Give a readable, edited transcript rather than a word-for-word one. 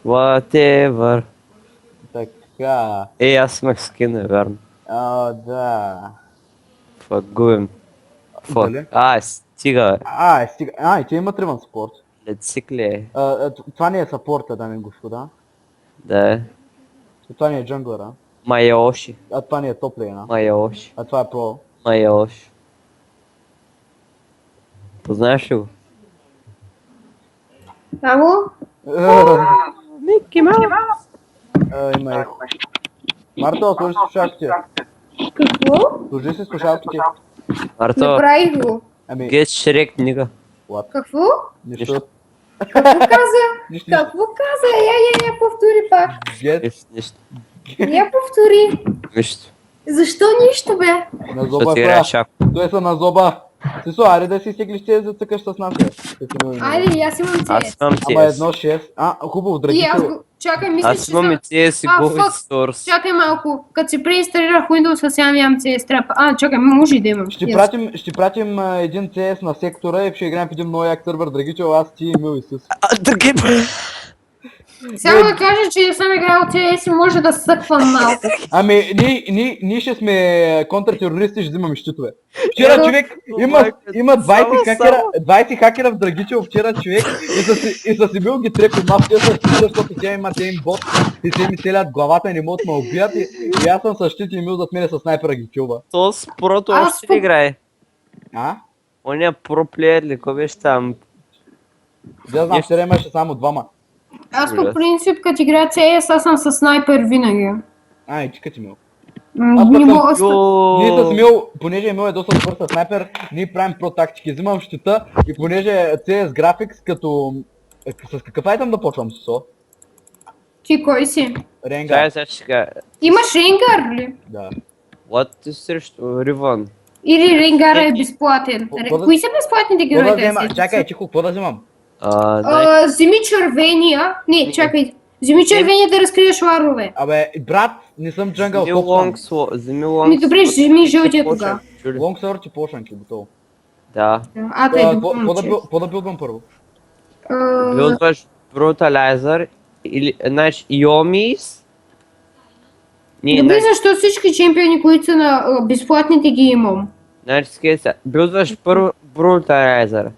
Whatever. Така. Аз имах скин, е верно. Да. Фагуем. Дали? Стига, бе. Стига. И те имат риван спорт. Лецикли. Това не е сапорта, дами и господа. Да. Това не е джанглера. Майоши. Това не е топлейна. Майоши. Това е про. Майоши. Познаваш ли го? Ало? Мики Маус. Има ехо. Марто, сложи си слушалките. Какво? Сложи си слушалките. Марто, Направих го. Ами, Шрек книга. what? Какво? Нищо. Какво каза? Нищо. Какво каза? Я повтори пак. Get Нищо. Я повтори. Нищо. Защо нищо, бе? на Защото зоба ти е играеш това. шах. Той са на зоба. Сисо, аре да си стеглиш тези да цъкаш с нас. Айде, и аз имам Аз CS. имам Ама CS. 1-6. Хубаво, И драгите. аз го... Чакай, мисля, Аз че имам и съм... CS и Go fuck. Source. Чакай малко. Като си преинсталирах Windows, сега нямам CS трапа. Чакай, може и да имам. Ще пратим един CS на сектора и ще играем в един много як сървър, Драгичо, аз ти и Мил и Сус. Други. Само да кажа, че съм играл CS и може да съквам малко. Ами, ние ще сме контртерористи, ще взимаме щитове. Вчера човек има 20 хакера в Драгичево вчера човек и са си бил ги трепи мафия с щит, защото тя има тейм бот и те ми целят главата и не могат ме убият и аз съм с щит и Мил зад мене с снайпера ги килва. То с прото Аз още ли играе? А? Про плеер ли, кой беше там? Да знам, вчера имаше само двама. Аз по принцип, като играя CS, аз съм с снайпер винаги. И чика ти Мил. Не мога да Ние с Мил, понеже Мил е доста добър със снайпер, ние правим про тактики. Взимам щита и понеже CS Graphics като... С какъв айтъм да почвам, Сисо? Ти кой си? Ренгар. Сега ще кажа. Имаш Ренгар ли? Да. What is срещу Риван? Или Ренгара е безплатен? Кои са безплатните Какво да герои? взема? Чакай, чихо, какво да взимам? Вземи червения. Не, чакай. Вземи червения да разкриеш ларове. Абе, брат, не съм джангъл, Вземи лонг. Ми добре, вземи жълтия тогава. Лонг сорт и пошанки, готово. Да. Тъй, Какво да билдвам първо? Билдваш бруталайзър или, знаеш, Йомис. Добре, защо всички чемпиони, които са на безплатните ги имам? Значи, билдваш първо бруталайзър.